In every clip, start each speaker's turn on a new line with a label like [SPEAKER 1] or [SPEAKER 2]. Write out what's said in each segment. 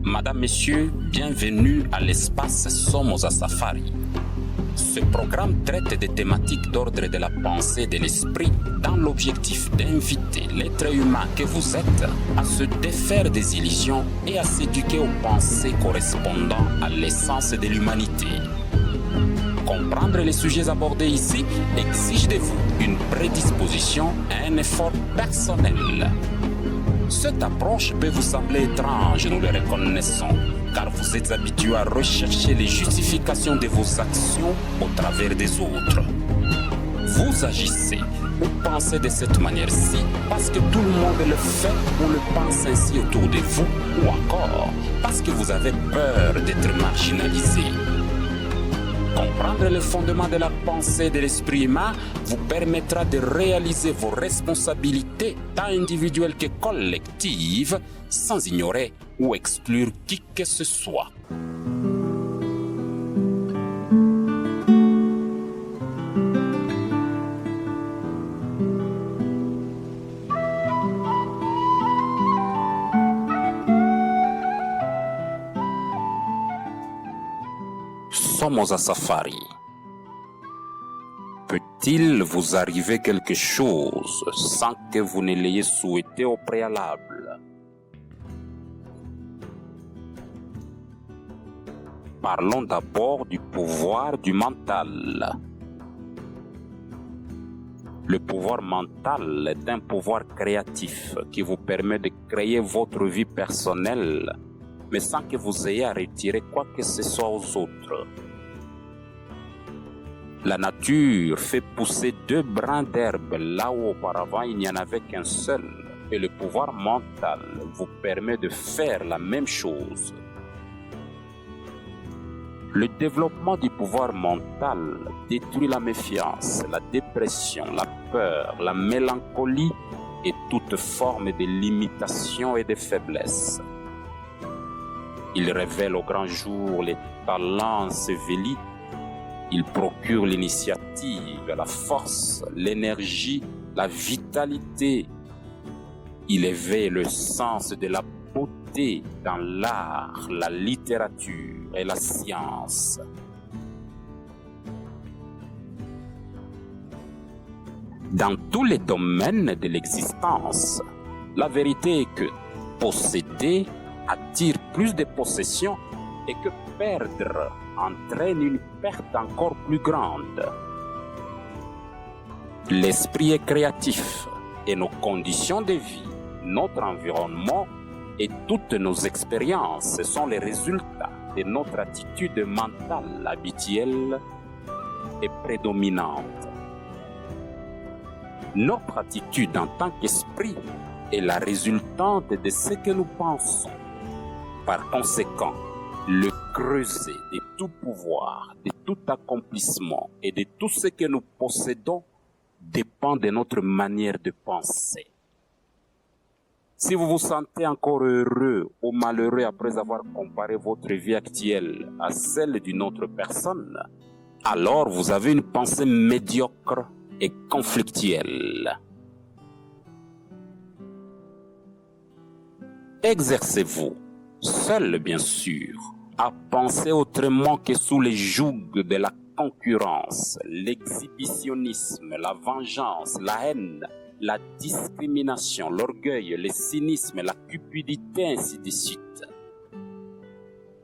[SPEAKER 1] Madame, Messieurs, bienvenue à l'espace Somoza Safari. Ce programme traite des thématiques d'ordre de la pensée et de l'esprit dans l'objectif d'inviter l'être humain que vous êtes à se défaire des illusions et à s'éduquer aux pensées correspondant à l'essence de l'humanité. Comprendre les sujets abordés ici exige de vous une prédisposition et un effort personnel. Cette approche peut vous sembler étrange, nous le reconnaissons, car vous êtes habitué à rechercher les justifications de vos actions au travers des autres. Vous agissez ou pensez de cette manière-ci parce que tout le monde le fait ou le pense ainsi autour de vous, ou encore parce que vous avez peur d'être marginalisé. Comprendre le fondement de la pensée et de l'esprit humain vous permettra de réaliser vos responsabilités tant individuelles que collectives sans ignorer ou exclure qui que ce soit. Somoza Safari. Peut-il vous arriver quelque chose sans que vous ne l'ayez souhaité au préalable? Parlons d'abord du pouvoir du mental. Le pouvoir mental est un pouvoir créatif qui vous permet de créer votre vie personnelle, mais sans que vous ayez à retirer quoi que ce soit aux autres. La nature fait pousser 2 brins d'herbe là où auparavant il n'y en avait qu'un seul, et le pouvoir mental vous permet de faire la même chose. Le développement du pouvoir mental détruit la méfiance, la dépression, la peur, la mélancolie et toute forme de limitation et de faiblesse. Il révèle au grand jour les talents ensevelis. Il procure l'initiative, la force, l'énergie, la vitalité. Il éveille le sens de la beauté dans l'art, la littérature et la science. Dans tous les domaines de l'existence, la vérité est que posséder attire plus de possessions et que perdre entraîne une perte encore plus grande. L'esprit est créatif et nos conditions de vie, notre environnement et toutes nos expériences sont les résultats de notre attitude mentale habituelle et prédominante. Notre attitude en tant qu'esprit est la résultante de ce que nous pensons. Par conséquent, le creuset de tout pouvoir, de tout accomplissement et de tout ce que nous possédons dépend de notre manière de penser. Si vous vous sentez encore heureux ou malheureux après avoir comparé votre vie actuelle à celle d'une autre personne, alors vous avez une pensée médiocre et conflictuelle. Exercez-vous, seul bien sûr, à penser autrement que sous les jougs de la concurrence, l'exhibitionnisme, la vengeance, la haine, la discrimination, l'orgueil, le cynisme, la cupidité, ainsi de suite.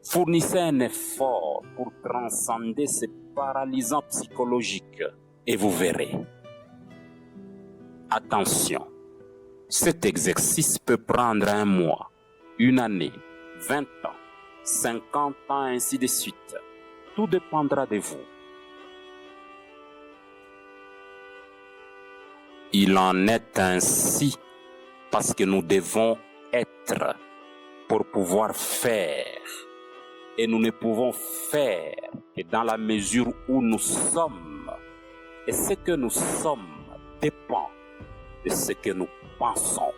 [SPEAKER 1] Fournissez un effort pour transcender ces paralysants psychologiques et vous verrez. Attention, cet exercice peut prendre 1 mois, 1 année, 20 ans, 50 ans, ainsi de suite. Tout dépendra de vous. Il en est ainsi parce que nous devons être pour pouvoir faire. Et nous ne pouvons faire que dans la mesure où nous sommes. Et ce que nous sommes dépend de ce que nous pensons.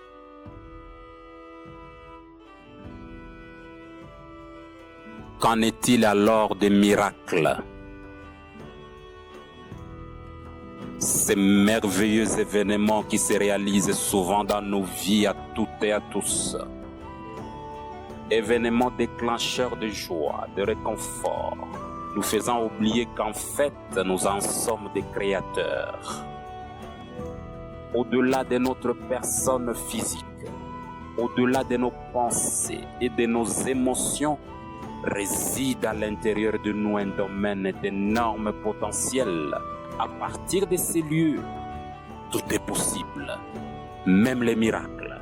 [SPEAKER 1] Qu'en est-il alors des miracles? Ces merveilleux événements qui se réalisent souvent dans nos vies à toutes et à tous. événements déclencheurs de joie, de réconfort, nous faisant oublier qu'en fait, nous en sommes des créateurs. Au-delà de notre personne physique, au-delà de nos pensées et de nos émotions, réside à l'intérieur de nous un domaine d'énorme potentiel. À partir de ces lieux, tout est possible, même les miracles,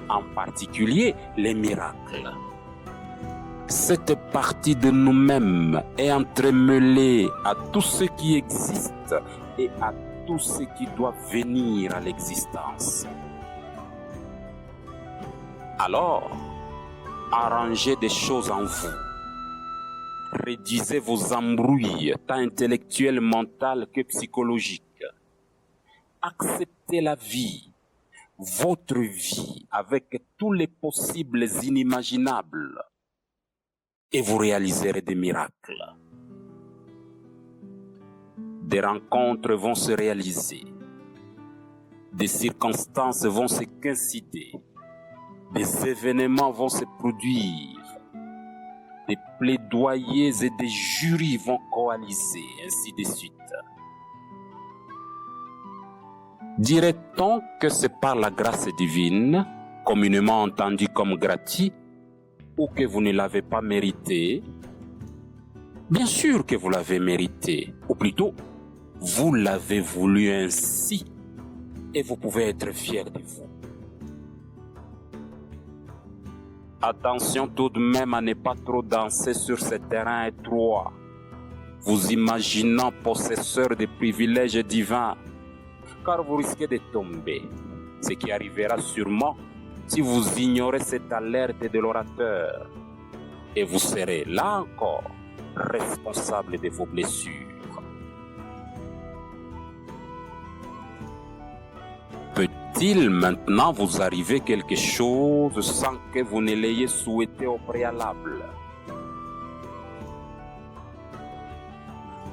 [SPEAKER 1] en particulier les miracles. Cette partie de nous-mêmes est entremêlée à tout ce qui existe et à tout ce qui doit venir à l'existence. Alors, arrangez des choses en vous. Réduisez vos embrouilles, tant intellectuelles, mentales que psychologiques. Acceptez la vie, votre vie, avec tous les possibles inimaginables, et vous réaliserez des miracles. Des rencontres vont se réaliser, des circonstances vont se coïncider, des événements vont se produire, des plaidoyers et des jurys vont coaliser, ainsi de suite. Dirait-on que c'est par la grâce divine, communément entendue comme gratis, ou que vous ne l'avez pas mérité? Bien sûr que vous l'avez mérité, ou plutôt, vous l'avez voulu ainsi, et vous pouvez être fier de vous. Attention tout de même à ne pas trop danser sur ce terrain étroit, vous imaginant possesseur de privilèges divins, car vous risquez de tomber, ce qui arrivera sûrement si vous ignorez cette alerte de l'orateur, et vous serez là encore responsable de vos blessures. Peut-il maintenant vous arriver quelque chose sans que vous ne l'ayez souhaité au préalable?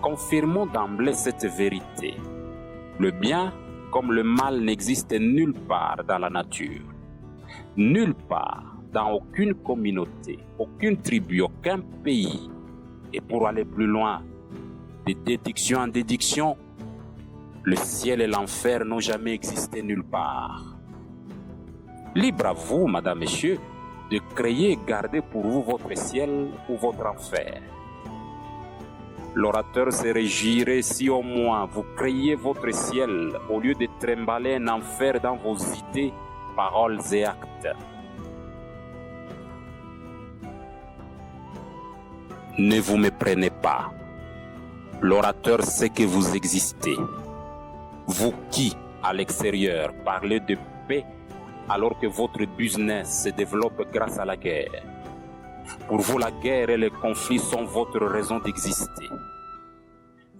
[SPEAKER 1] Confirmons d'emblée cette vérité. Le bien comme le mal n'existe nulle part dans la nature. Nulle part, dans aucune communauté, aucune tribu, aucun pays. Et pour aller plus loin, de déduction en déduction, le ciel et l'enfer n'ont jamais existé nulle part. Libre à vous, madame, messieurs, de créer et garder pour vous votre ciel ou votre enfer. L'orateur se réjouirait si au moins vous créiez votre ciel au lieu de trimballer un enfer dans vos idées, paroles et actes. Ne vous méprenez pas. L'orateur sait que vous existez. Vous qui, à l'extérieur, parlez de paix alors que votre business se développe grâce à la guerre. Pour vous, la guerre et les conflits sont votre raison d'exister.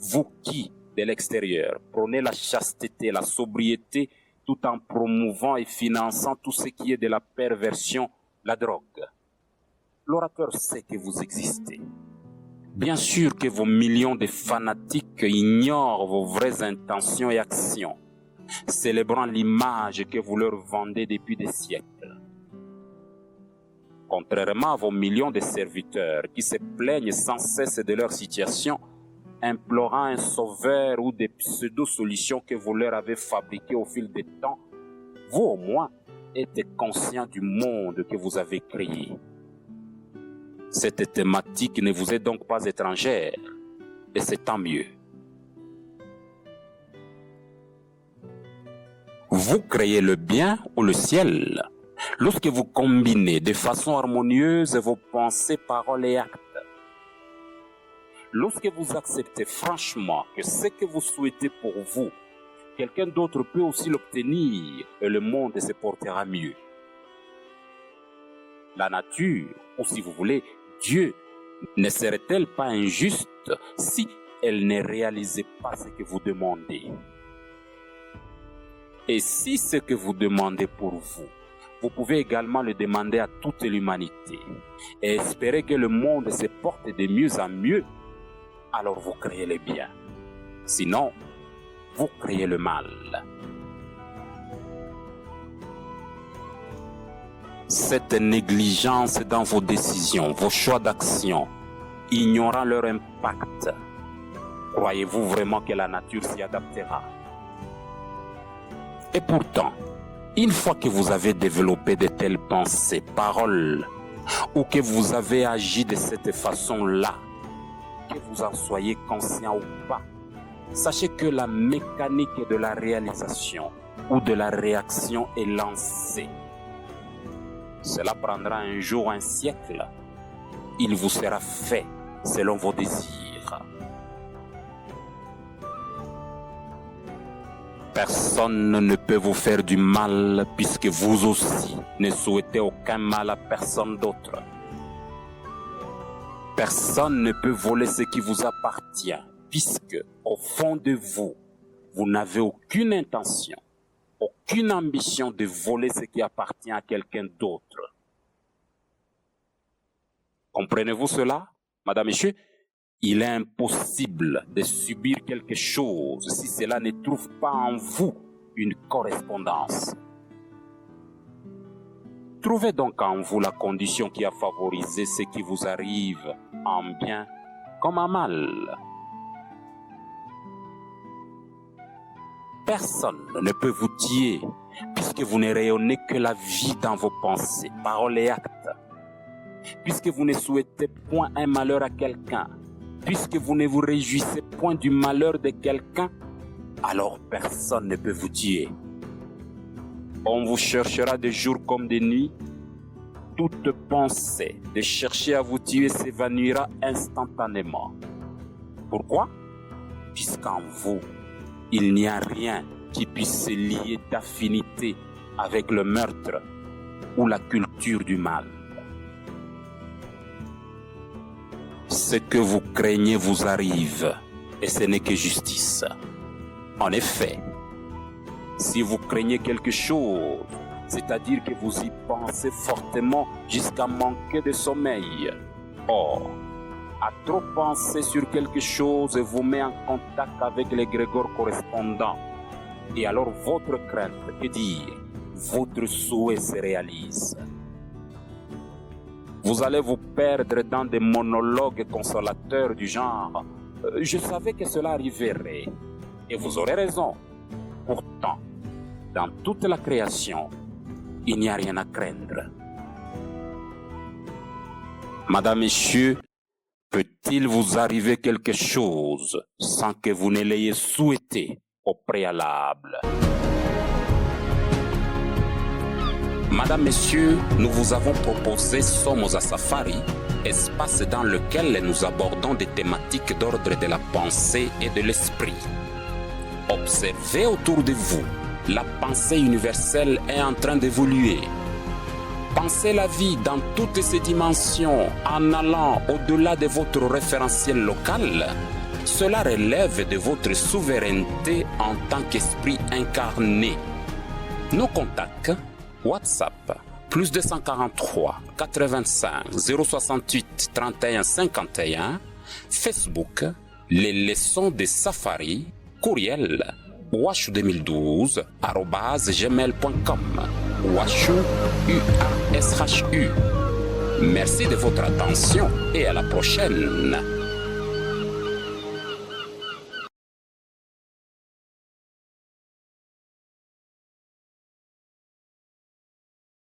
[SPEAKER 1] Vous qui, de l'extérieur, prônez la chasteté, la sobriété, tout en promouvant et finançant tout ce qui est de la perversion, la drogue. L'orateur sait que vous existez. Bien sûr que vos millions de fanatiques ignorent vos vraies intentions et actions, célébrant l'image que vous leur vendez depuis des siècles. Contrairement à vos millions de serviteurs qui se plaignent sans cesse de leur situation, implorant un sauveur ou des pseudo-solutions que vous leur avez fabriquées au fil des temps, vous au moins êtes conscient du monde que vous avez créé. Cette thématique ne vous est donc pas étrangère, et c'est tant mieux. Vous créez le bien ou le ciel lorsque vous combinez de façon harmonieuse vos pensées, paroles et actes. Lorsque vous acceptez franchement que ce que vous souhaitez pour vous, quelqu'un d'autre peut aussi l'obtenir et le monde se portera mieux. La nature, ou si vous voulez, Dieu, ne serait-elle pas injuste si elle ne réalisait pas ce que vous demandez? Et si ce que vous demandez pour vous, vous pouvez également le demander à toute l'humanité et espérer que le monde se porte de mieux en mieux, alors vous créez le bien. Sinon, vous créez le mal. Cette négligence dans vos décisions, vos choix d'action, ignorant leur impact, croyez-vous vraiment que la nature s'y adaptera? Et pourtant, une fois que vous avez développé de telles pensées, paroles, ou que vous avez agi de cette façon-là, que vous en soyez conscient ou pas, sachez que la mécanique de la réalisation ou de la réaction est lancée. Cela prendra un jour, un siècle. Il vous sera fait selon vos désirs. Personne ne peut vous faire du mal puisque vous aussi ne souhaitez aucun mal à personne d'autre. Personne ne peut voler ce qui vous appartient puisque au fond de vous, vous n'avez aucune intention, aucune ambition de voler ce qui appartient à quelqu'un d'autre. Comprenez-vous cela, madame, monsieur? Il est impossible de subir quelque chose si cela ne trouve pas en vous une correspondance. Trouvez donc en vous la condition qui a favorisé ce qui vous arrive en bien comme en mal. Personne ne peut vous tuer puisque vous ne rayonnez que la vie dans vos pensées, paroles et actes. Puisque vous ne souhaitez point un malheur à quelqu'un, puisque vous ne vous réjouissez point du malheur de quelqu'un, alors personne ne peut vous tuer. On vous cherchera de jour comme de nuit. Toute pensée de chercher à vous tuer s'évanouira instantanément. Pourquoi? Puisqu'en vous, il n'y a rien qui puisse se lier d'affinité avec le meurtre ou la culture du mal. Ce que vous craignez vous arrive, et ce n'est que justice. En effet, si vous craignez quelque chose, c'est-à-dire que vous y pensez fortement jusqu'à manquer de sommeil. Or, à trop penser sur quelque chose vous met en contact avec l'égrégore correspondant. Et alors votre crainte, que dire, votre souhait se réalise. Vous allez vous perdre dans des monologues consolateurs du genre « Je savais que cela arriverait ». Et vous aurez raison. Pourtant, dans toute la création, il n'y a rien à craindre. Madame, Messieurs, peut-il vous arriver quelque chose sans que vous ne l'ayez souhaité au préalable? Madame, Messieurs, nous vous avons proposé Somos à Safari, espace dans lequel nous abordons des thématiques d'ordre de la pensée et de l'esprit. Observez autour de vous, la pensée universelle est en train d'évoluer. Pensez la vie dans toutes ses dimensions en allant au-delà de votre référentiel local. Cela relève de votre souveraineté en tant qu'esprit incarné. Nos contacts: WhatsApp, plus 243 85 068 31 51, Facebook, les leçons de Safari, courriel washu2012@gmail.com, washu UASHU. Merci de votre attention et à la prochaine.